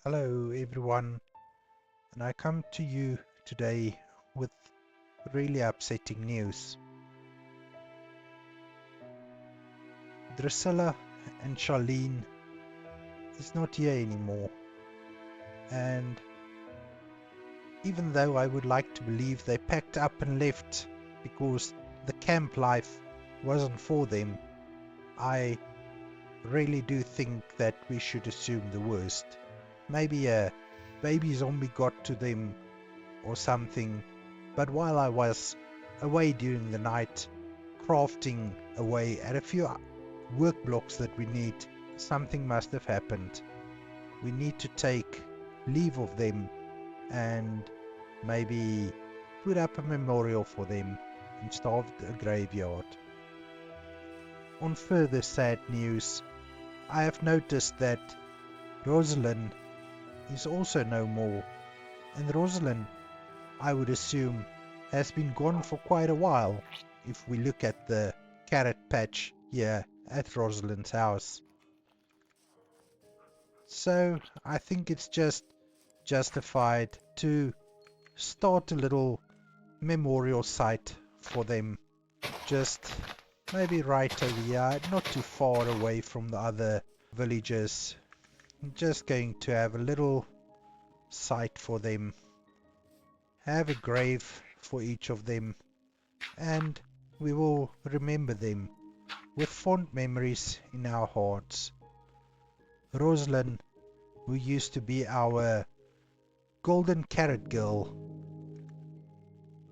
Hello everyone, and I come to you today with really upsetting news. Drusilla and Sharleen is not here anymore, and even though I would like to believe they packed up and left because the camp life wasn't for them, I really do think that we should assume the worst. Maybe a baby zombie got to them or something, but while I was away during the night, crafting away at a few work blocks that we need, something must have happened. We need to take leave of them and maybe put up a memorial for them and start a graveyard. On further sad news, I have noticed that Rosalind is also no more, and Rosalind, I would assume, has been gone for quite a while if we look at the carrot patch here at Rosalind's house. So I think it's just justified to start a little memorial site for them, just maybe right over here, not too far away from the other villages. I'm just going to have a little site for them, have a grave for each of them, and we will remember them with fond memories in our hearts. Rosalind, who used to be our golden carrot girl,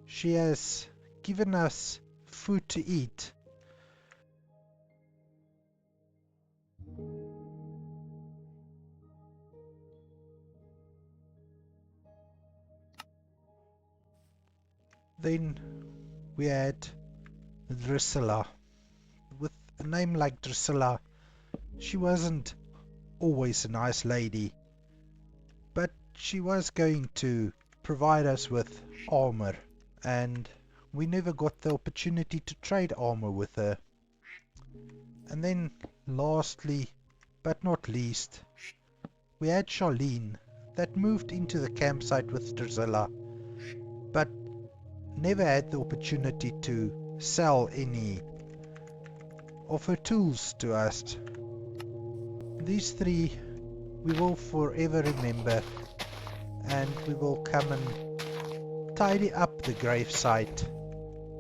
she has given us food to eat. Then we had Drusilla. With a name like Drusilla, she wasn't always a nice lady, but she was going to provide us with armor, and we never got the opportunity to trade armor with her. And then lastly, but not least, we had Sharleen that moved into the campsite with Drusilla, but never had the opportunity to sell any of her tools to us. These three we will forever remember, and we will come and tidy up the gravesite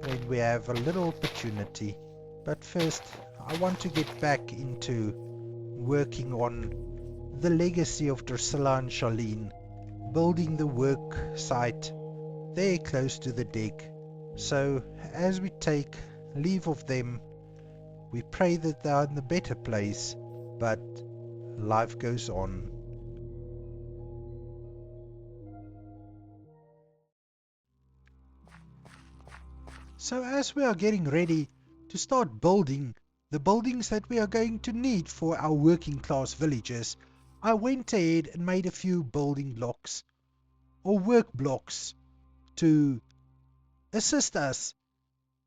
when we have a little opportunity. But first, I want to get back into working on the legacy of Drusilla and Sharleen, building the work site there close to the dig. So as we take leave of them, we pray that they are in a better place, but life goes on. So as we are getting ready to start building the buildings that we are going to need for our working class villages, I went ahead and made a few building blocks or work blocks to assist us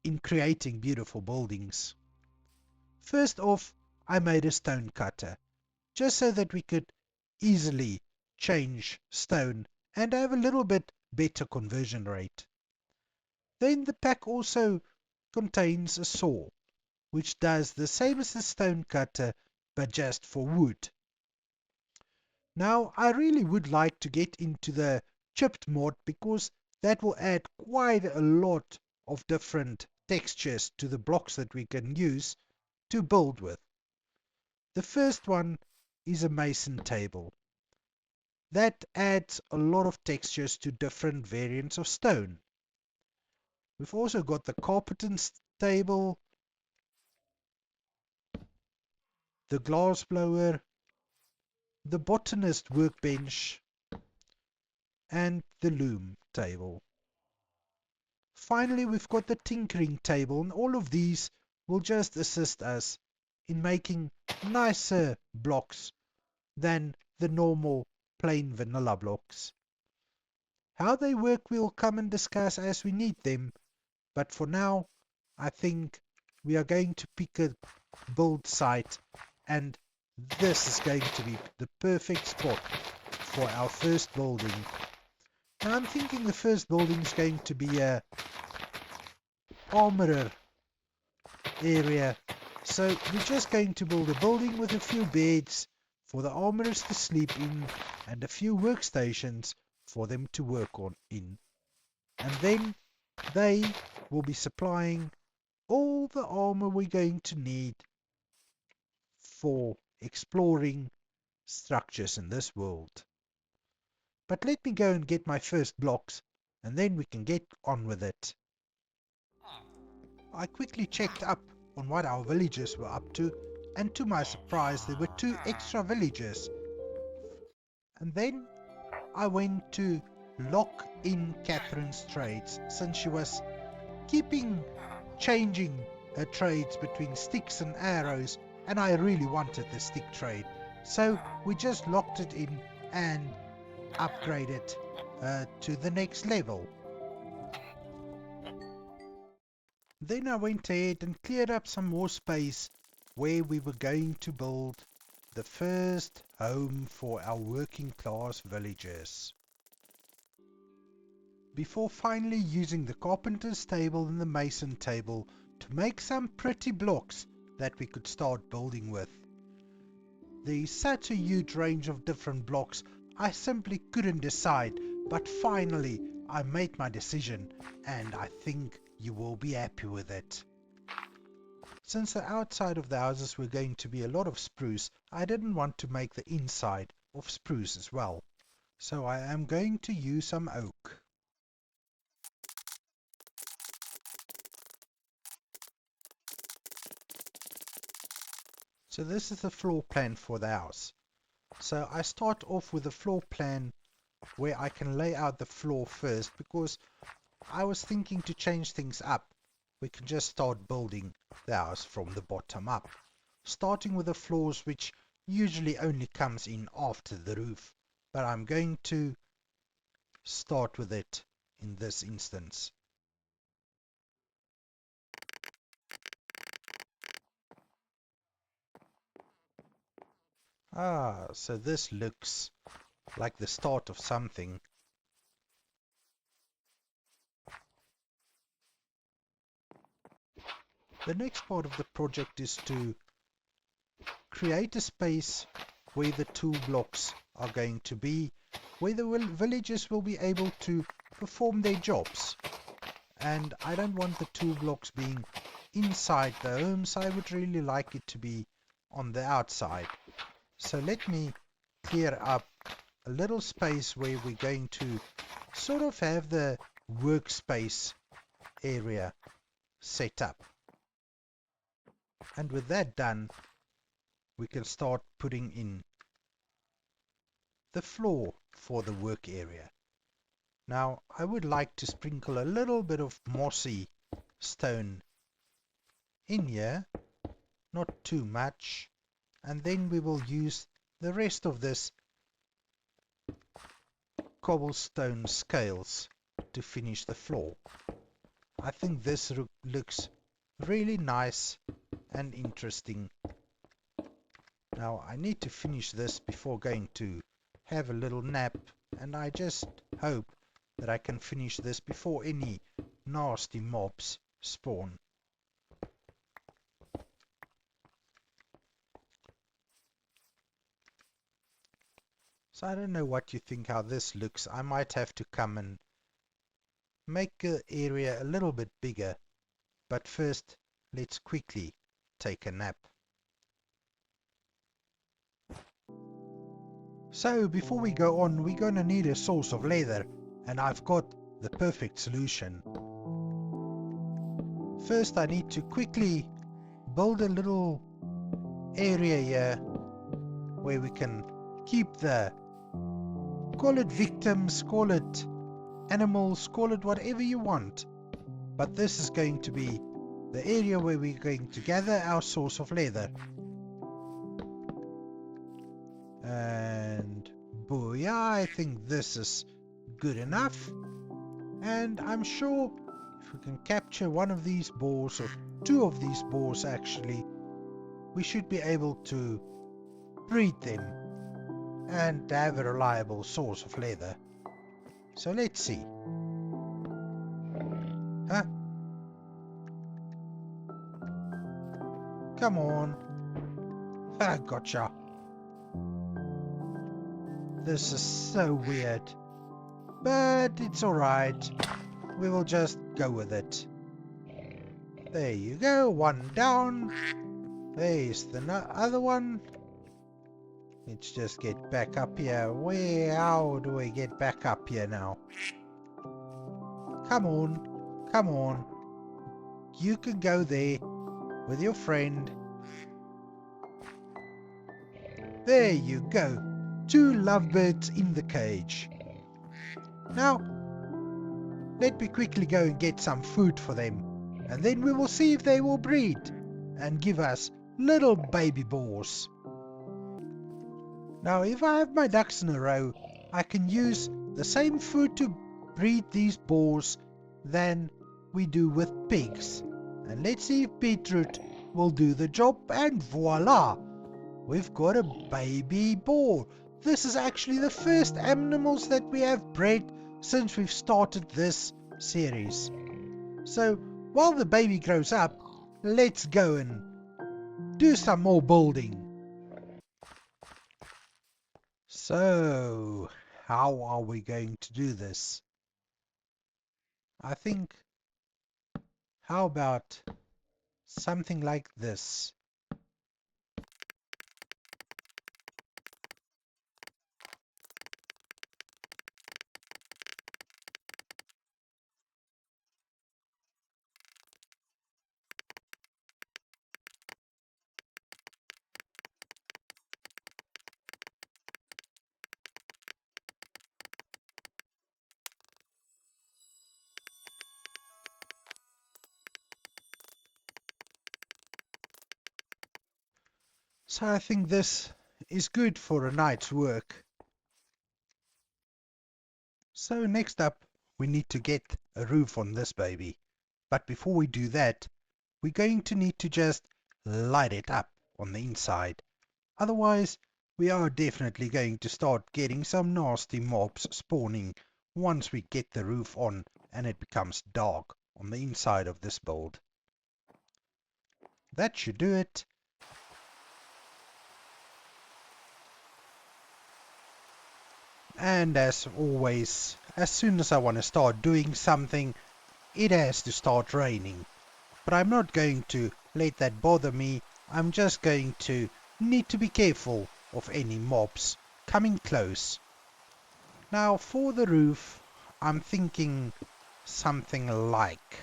in creating beautiful buildings. First off, I made a stone cutter, just so that we could easily change stone and have a little bit better conversion rate. Then the pack also contains a saw, which does the same as the stone cutter, but just for wood. Now, I really would like to get into the chipped mod because that will add quite a lot of different textures to the blocks that we can use to build with. The first one is a mason table. That adds a lot of textures to different variants of stone. We've also got the carpenter's table, the glass blower, the botanist workbench, and the loom table. Finally, we've got the tinkering table, and all of these will just assist us in making nicer blocks than the normal plain vanilla blocks. How they work we'll come and discuss as we need them, but for now I think we are going to pick a build site, and this is going to be the perfect spot for our first building. Now I'm thinking the first building is going to be a armorer area. So we're just going to build a building with a few beds for the armorers to sleep in and a few workstations for them to work on in. And then they will be supplying all the armor we're going to need for exploring structures in this world. But let me go and get my first blocks and then we can get on with it. I quickly checked up on what our villagers were up to, and to my surprise there were 2 extra villagers. And then I went to lock in Catherine's trades, since she was changing her trades between sticks and arrows, and I really wanted the stick trade. So we just locked it in and upgraded to the next level. Then I went ahead and cleared up some more space where we were going to build the first home for our working class villagers. Before finally using the carpenter's table and the mason table to make some pretty blocks that we could start building with. There is such a huge range of different blocks, I simply couldn't decide, but finally I made my decision and I think you will be happy with it. Since the outside of the houses were going to be a lot of spruce, I didn't want to make the inside of spruce as well. So I am going to use some oak. So this is the floor plan for the house. So I start off with a floor plan where I can lay out the floor first, because I was thinking to change things up. We can just start building the house from the bottom up, starting with the floors, which usually only comes in after the roof, but I'm going to start with it in this instance. So this looks like the start of something. The next part of the project is to create a space where the tool blocks are going to be, where the villagers will be able to perform their jobs. And I don't want the tool blocks being inside the homes, I would really like it to be on the outside. So let me clear up a little space where we're going to sort of have the workspace area set up. And with that done, we can start putting in the floor for the work area. Now I would like to sprinkle a little bit of mossy stone in here, not too much, and then we will use the rest of this cobblestone scales to finish the floor. I think this looks really nice and interesting. Now I need to finish this before going to have a little nap, and I just hope that I can finish this before any nasty mobs spawn. So I don't know what you think how this looks. I might have to come and make the area a little bit bigger, but first let's quickly take a nap. So before we go on, we're going to need a source of leather, and I've got the perfect solution. First I need to quickly build a little area here where we can keep call it victims, call it animals, call it whatever you want, but this is going to be the area where we're going to gather our source of leather. And booyah, I think this is good enough, and I'm sure if we can capture one of these boars, or 2 of these boars actually, we should be able to breed them. and have a reliable source of leather. So let's see. Huh? Come on. Ah, gotcha. This is so weird. But it's alright. We will just go with it. There you go. One down. There's the other one. Let's just get back up here. How do we get back up here now? Come on. Come on. You can go there with your friend. There you go. 2 lovebirds in the cage. Now, let me quickly go and get some food for them. And then we will see if they will breed and give us little baby boars. Now, if I have my ducks in a row, I can use the same food to breed these boars than we do with pigs. And let's see if beetroot will do the job, and voila! We've got a baby boar. This is actually the first animals that we have bred since we've started this series. So, while the baby grows up, let's go and do some more building. So, how are we going to do this? I think, how about something like this? So I think this is good for a night's work. So next up, we need to get a roof on this baby. But before we do that, we're going to need to just light it up on the inside. Otherwise, we are definitely going to start getting some nasty mobs spawning once we get the roof on and it becomes dark on the inside of this build. That should do it. And as always, as soon as I want to start doing something, it has to start raining. But I'm not going to let that bother me. I'm just going to need to be careful of any mobs coming close. Now for the roof, I'm thinking something like.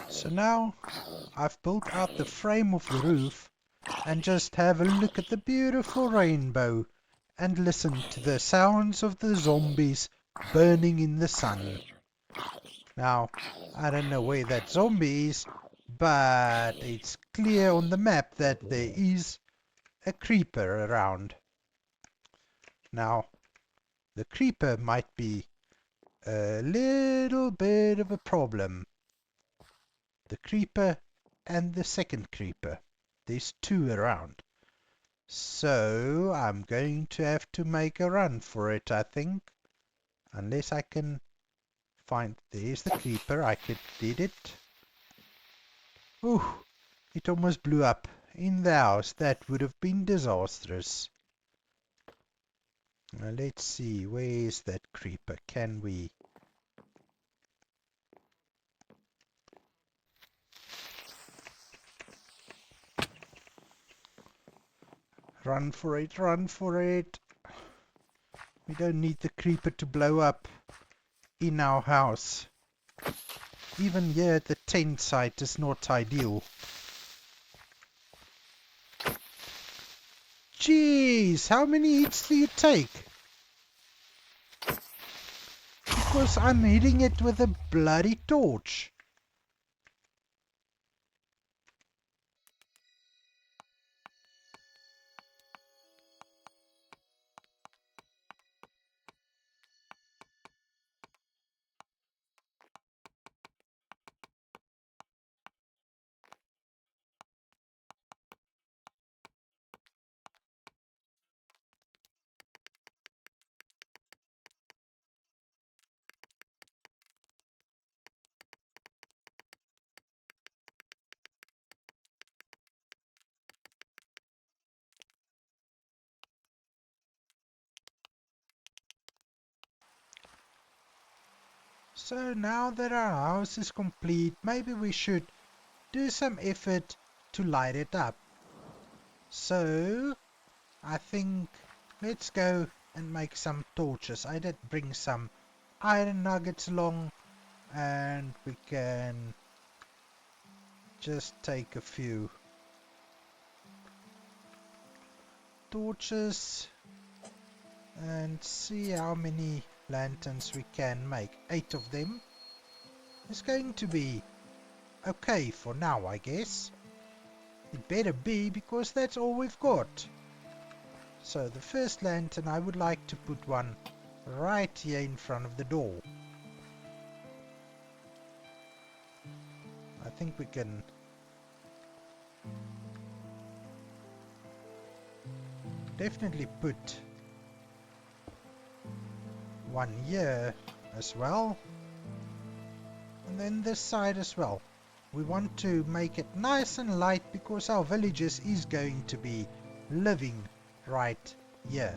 So now I've built out the frame of the roof, and just have a look at the beautiful rainbow and listen to the sounds of the zombies burning in the sun. Now, I don't know where that zombie is, but it's clear on the map that there is a creeper around. Now, the creeper might be a little bit of a problem. The creeper and the second creeper. There's 2 around. So I'm going to have to make a run for it, I think. Unless I can find... There's the creeper. I did it. Ooh, it almost blew up in the house. That would have been disastrous. Now let's see. Where is that creeper? Can we... Run for it, run for it. We don't need the creeper to blow up in our house. Even here at the tent site is not ideal. Jeez, how many hits do you take? Because I'm hitting it with a bloody torch. So now that our house is complete, maybe we should do some effort to light it up. So I think let's go and make some torches. I did bring some iron nuggets along, and we can just take a few torches and see how many lanterns we can make. 8 of them is going to be okay for now, I guess. It better be, because that's all we've got. So the first lantern, I would like to put one right here in front of the door. I think we can definitely put one here as well, and then this side as well. We want to make it nice and light because our villagers is going to be living right here.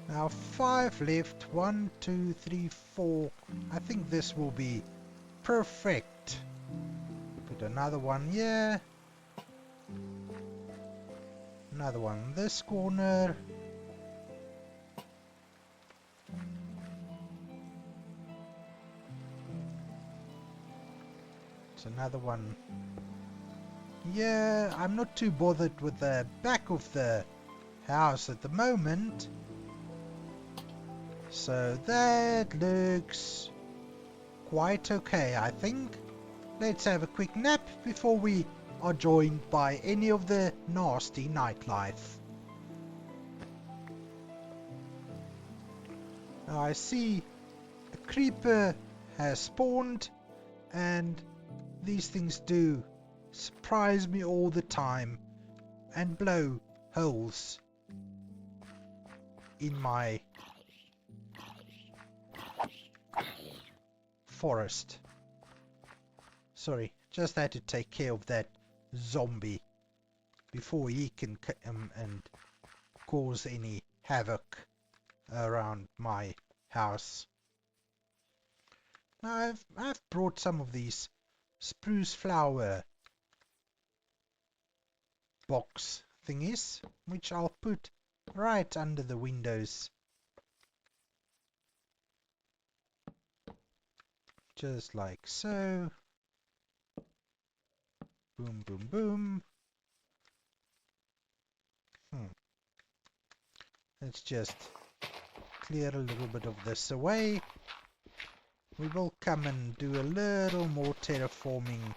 Now 5 left. 1, 2, 3, 4. I think this will be perfect. Put another one here. Another one in this corner. It's another one. Yeah, I'm not too bothered with the back of the house at the moment. So that looks quite okay, I think. Let's have a quick nap before we are joined by any of the nasty nightlife. Now I see a creeper has spawned, and these things do surprise me all the time and blow holes in my forest. Sorry, just had to take care of that zombie before he can come and cause any havoc around my house. Now I've brought some of these spruce flower box thingies, which I'll put right under the windows, just like so. Boom, boom, boom. Let's just clear a little bit of this away. We will come and do a little more terraforming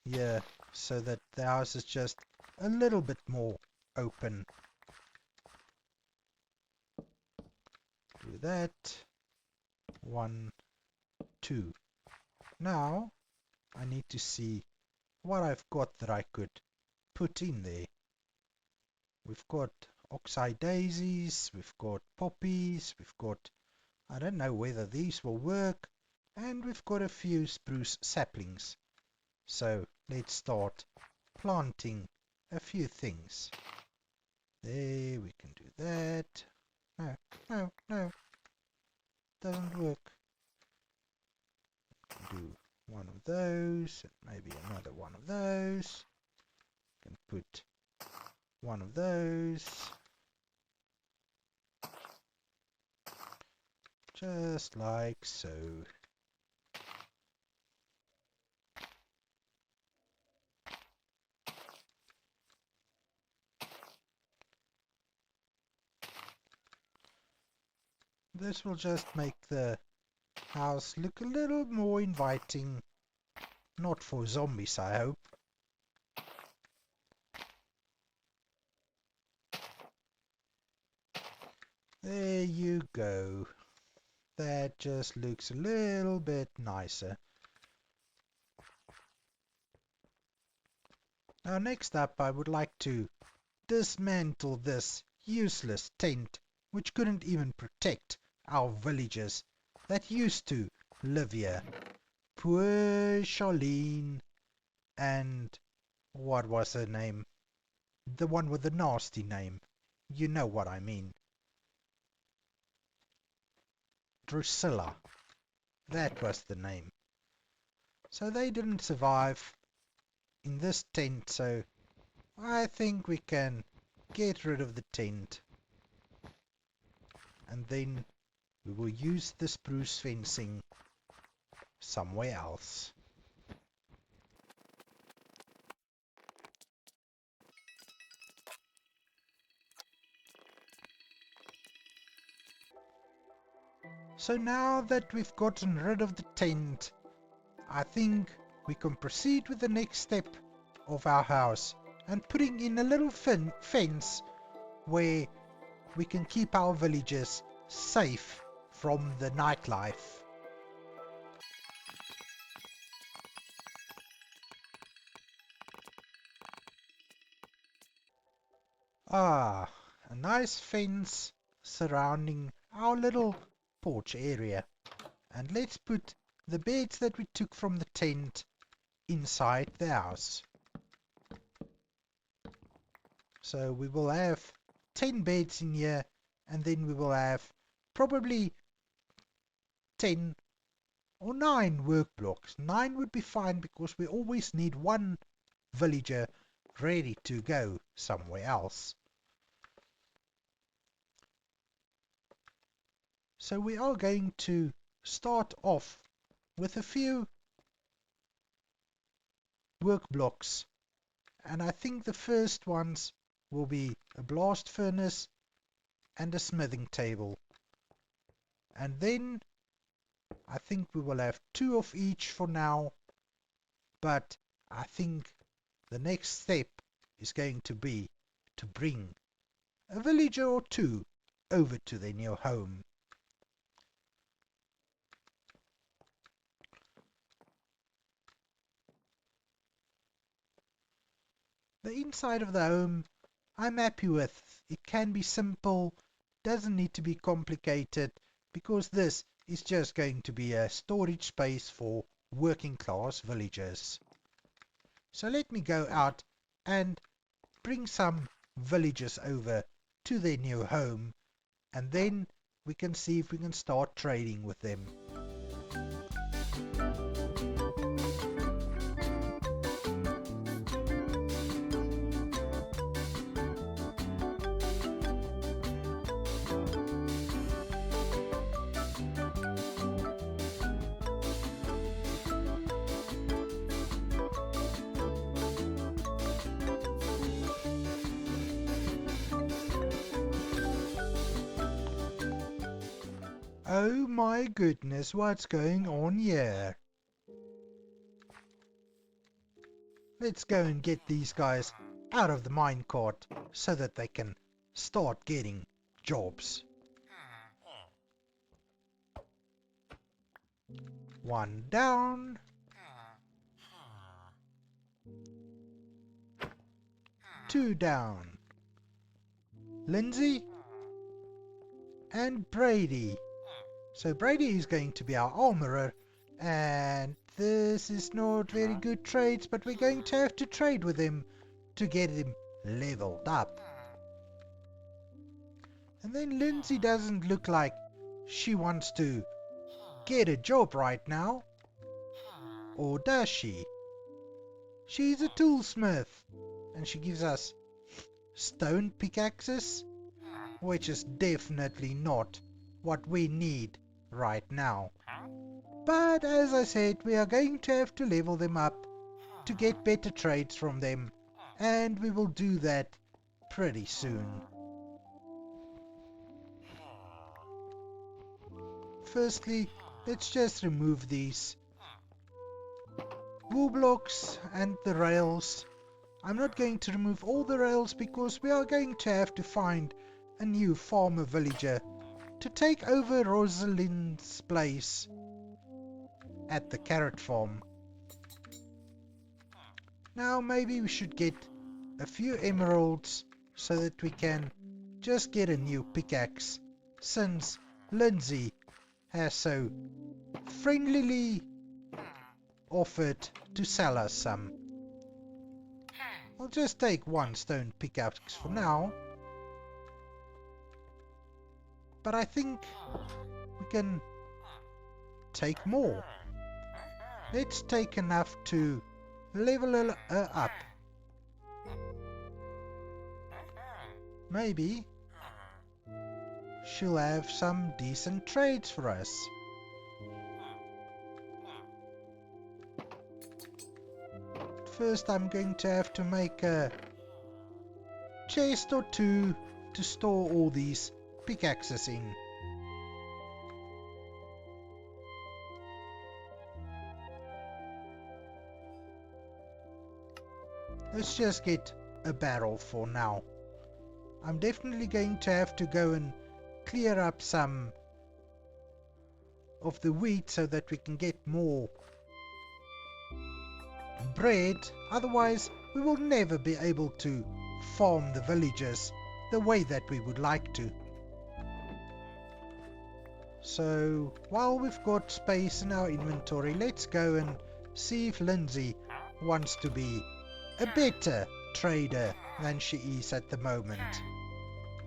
here so that the house is just a little bit more open. Do that. 1, 2. Now I need to see what I've got that I could put in there. We've got oxeye daisies, we've got poppies, we've got, I don't know whether these will work, and we've got a few spruce saplings. So let's start planting a few things. There, we can do that. No, no, no. Doesn't work. Do one of those, and maybe another one of those. Can put one of those. Just like so. This will just make the house look a little more inviting. Not for zombies, I hope. There you go. That just looks a little bit nicer. Now next up I would like to dismantle this useless tent which couldn't even protect our villagers that used to live here. Poor Sharleen and what was her name? The one with the nasty name. You know what I mean. Drusilla. That was the name. So they didn't survive in this tent, so I think we can get rid of the tent. And then we will use the spruce fencing somewhere else. So now that we've gotten rid of the tent, I think we can proceed with the next step of our house and putting in a little fence where we can keep our villagers safe from the nightlife. Ah, a nice fence surrounding our little porch area. And let's put the beds that we took from the tent inside the house. So we will have 10 beds in here, and then we will have probably 10 or 9 work blocks. 9 would be fine because we always need one villager ready to go somewhere else. So we are going to start off with a few work blocks, and I think the first ones will be a blast furnace and a smithing table, and then I think we will have 2 of each for now, but I think the next step is going to be to bring a villager or 2 over to their new home. The inside of the home I'm happy with. It can be simple, doesn't need to be complicated, because this is just going to be a storage space for working class villagers. So let me go out and bring some villagers over to their new home, and then we can see if we can start trading with them. Oh my goodness, what's going on here? Let's go and get these guys out of the minecart so that they can start getting jobs. 1 down. 2 down. Lindsay and Brady. So Brady is going to be our armorer, and this is not very good trades, but we're going to have to trade with him to get him leveled up. And then Lindsay doesn't look like she wants to get a job right now. Or does she? She's a toolsmith, and she gives us stone pickaxes, which is definitely not what we need right now. But as I said, we are going to have to level them up to get better trades from them, and we will do that pretty soon. Firstly, let's just remove these wool blocks and the rails. I'm not going to remove all the rails because we are going to have to find a new farmer villager to take over Rosalind's place at the carrot farm. Now maybe we should get a few emeralds so that we can just get a new pickaxe, since Lindsay has so friendlily offered to sell us some. I'll just take one stone pickaxe for now, but I think we can take more. Let's take enough to level her up. Maybe she'll have some decent trades for us. First, I'm going to have to make a chest or two to store all these pickaxes in. Let's just get a barrel for now. I'm definitely going to have to go and clear up some of the wheat so that we can get more bread. Otherwise, we will never be able to farm the villagers the way that we would like to. So, while we've got space in our inventory, let's go and see if Lindsay wants to be a better trader than she is at the moment.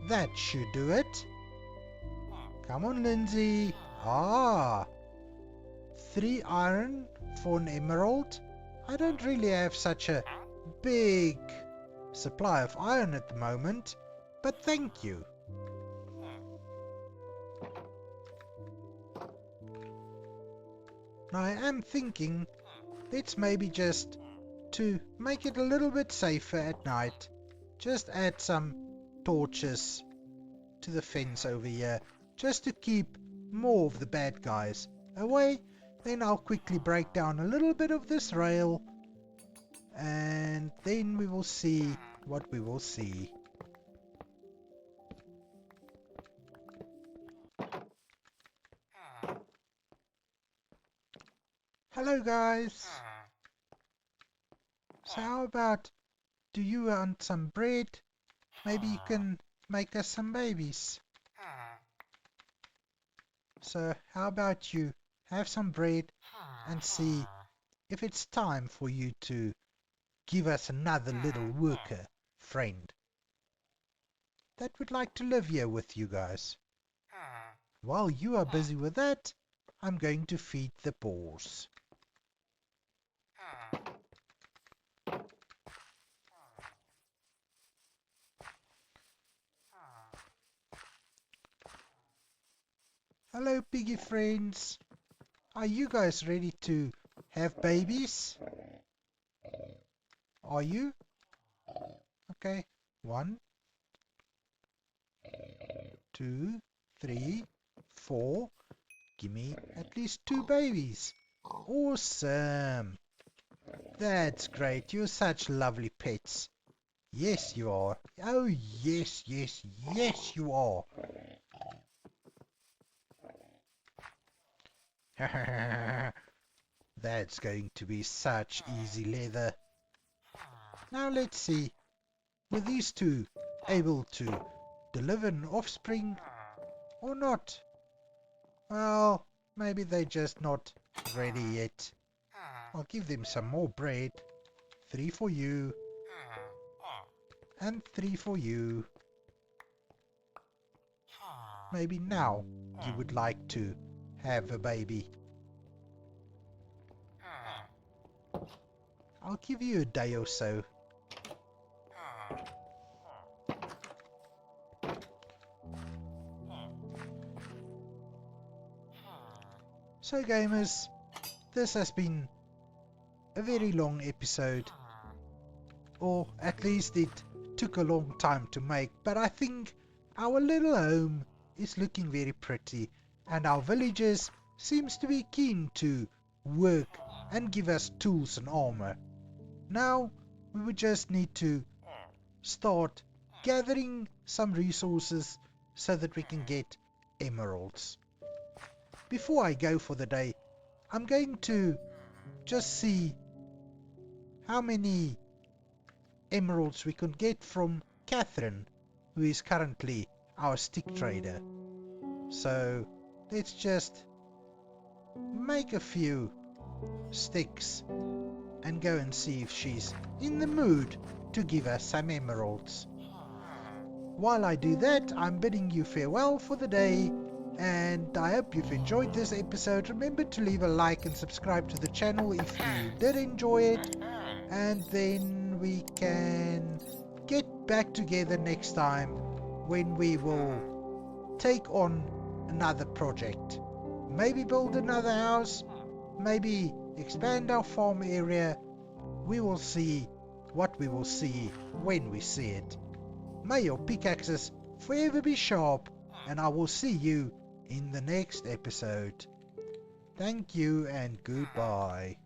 That should do it. Come on, Lindsay. 3 iron for an emerald. I don't really have such a big supply of iron at the moment, but thank you. Now I am thinking, let's maybe just, to make it a little bit safer at night, just add some torches to the fence over here, just to keep more of the bad guys away. Then I'll quickly break down a little bit of this rail, and then we will see what we will see. Hello guys! So how about, do you want some bread? Maybe you can make us some babies. So how about you have some bread and see if it's time for you to give us another little worker friend that would like to live here with you guys. While you are busy with that, I'm going to feed the boars. Hello piggy friends, are you guys ready to have babies? Are you? Okay, 1, 2, 3, 4. Give me at least 2 babies. Awesome. That's great. You're such lovely pets. Yes, you are. Oh, yes, yes, yes, you are. That's going to be such easy leather. Now let's see. Were these two able to deliver an offspring or not? Well, maybe they're just not ready yet. I'll give them some more bread. 3 for you. And 3 for you. Maybe now you would like to have a baby. I'll give you a day or so. So gamers, this has been a very long episode, or at least it took a long time to make, but I think our little home is looking very pretty, and our villagers seems to be keen to work and give us tools and armor. Now we would just need to start gathering some resources so that we can get emeralds. Before I go for the day, I'm going to just see how many emeralds we can get from Catherine, who is currently our stick trader. So let's just make a few sticks and go and see if she's in the mood to give us some emeralds. While I do that, I'm bidding you farewell for the day, and I hope you've enjoyed this episode. Remember to leave a like and subscribe to the channel if you did enjoy it, and then we can get back together next time when we will take on another project. Maybe build another house, maybe expand our farm area. We will see what we will see when we see it. May your pickaxes forever be sharp, and I will see you in the next episode. Thank you and goodbye.